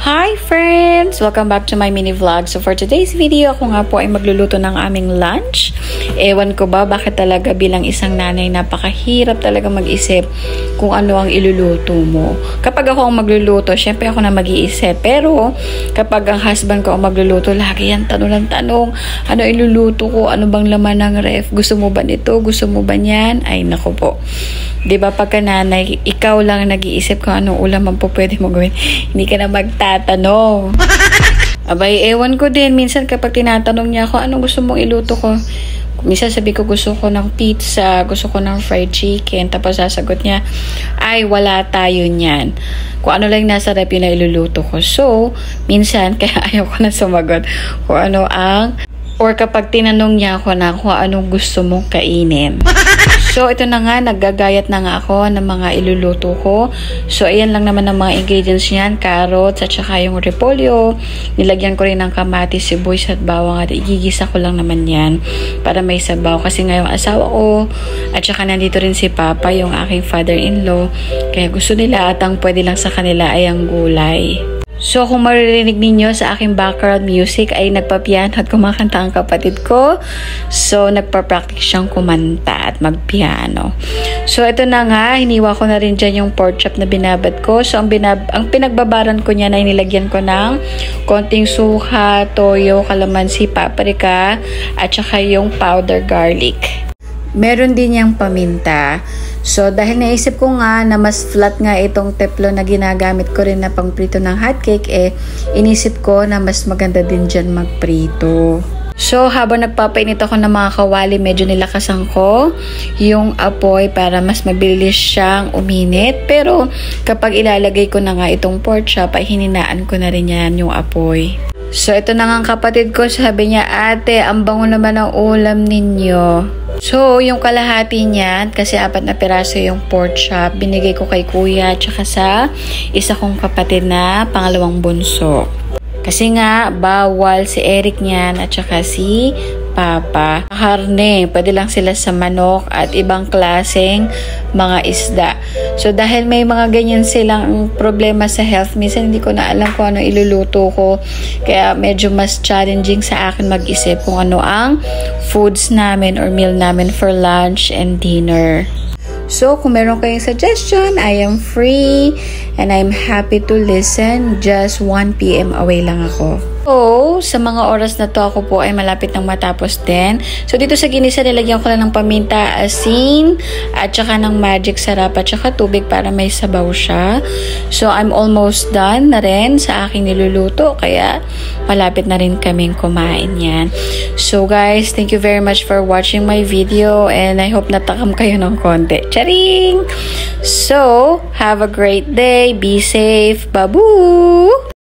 Hi friends! Welcome back to my mini vlog. So for today's video, ako nga po ay magluluto ng aming lunch. Ewan ko ba bakit talaga bilang isang nanay napakahirap talaga mag-isip kung ano ang iluluto mo. Kapag ako ang magluluto, syempre ako na mag-iisip. Pero kapag ang husband ko ang magluluto, lagi yan tanong ng tanong, ano iluluto ko? Ano bang laman ng ref? Gusto mo ba nito? Gusto mo ba niyan? Ay naku po. Diba pagka nanay, ikaw lang nag-iisip kung anong ulam ang po pwede mo gawin. Hindi ka na magtatanong. Abay, ewan ko din. Minsan kapag tinatanong niya ako, anong gusto mong iluto ko? Minsan sabi ko gusto ko ng pizza, gusto ko ng fried chicken. Tapos sasagot niya, ay wala tayo niyan. Kung ano lang nasa rep yun na iluluto ko. So, minsan kaya ayaw ko na sumagot kung ano ang, or kapag tinanong niya ako na kung anong gusto mong kainin. So, ito na nga, naggagayat na nga ako ng mga iluluto ko. So, ayan lang naman ang mga ingredients niyan. Carrots at saka yung repolyo. Nilagyan ko rin ng kamatis, sibuyas at bawang at igigisa ko lang naman yan para may sabaw. Kasi nga yung asawa ko at saka nandito rin si Papa, yung aking father-in-law. Kaya gusto nila at ang pwede lang sa kanila ay ang gulay. So, kung maririnig ninyo sa aking background music ay nagpapiano at kumakanta ang kapatid ko. So, nagpa-practice siyang kumanta at magpiano. So, ito na nga. Hiniwa ko na rin dyan yung pork chop na binabad ko. So, ang pinagbabaran ko niyan ay nilagyan ko ng konting suka, toyo, kalamansi, paprika, at saka yung powder garlic. Meron din yung paminta. So, dahil naisip ko nga na mas flat nga itong teflon na ginagamit ko rin na pangprito ng hotcake, inisip ko na mas maganda din dyan magprito. So, habang nagpapainit ako ng mga kawali, medyo nilakasan ko yung apoy para mas mabilis siyang uminit. Pero, kapag ilalagay ko na nga itong pork chop, ay hininaan ko na rin yan yung apoy. So, ito na nga kapatid ko, sabi niya, ate, ang bango naman ang ulam ninyo. So, yung kalahati niyan, kasi 4 na piraso yung pork chop, binigay ko kay kuya, tsaka sa isa kong kapatid na pangalawang bunso. Kasi nga, bawal si Eric niyan at saka si Papa. Karne, pwede lang sila sa manok at ibang klaseng mga isda. So, dahil may mga ganyan silang problema sa health, minsan hindi ko na alam kung ano iluluto ko. Kaya medyo mas challenging sa akin mag-isip kung ano ang foods namin or meal namin for lunch and dinner. So, kung meron kayong suggestion, I am free and I'm happy to listen. Just 1 PM away lang ako. So, sa mga oras na to, ako po ay malapit ng matapos din. So, dito sa ginisa, nilagyan ko lang ng paminta, asin, at saka ng magic sarap, at saka tubig para may sabaw siya. So, I'm almost done na rin sa aking niluluto, kaya malapit na rin kaming kumain yan. So, guys, thank you very much for watching my video, and I hope natakam kayo ng konti. Charing! So, have a great day. Be safe. Babu!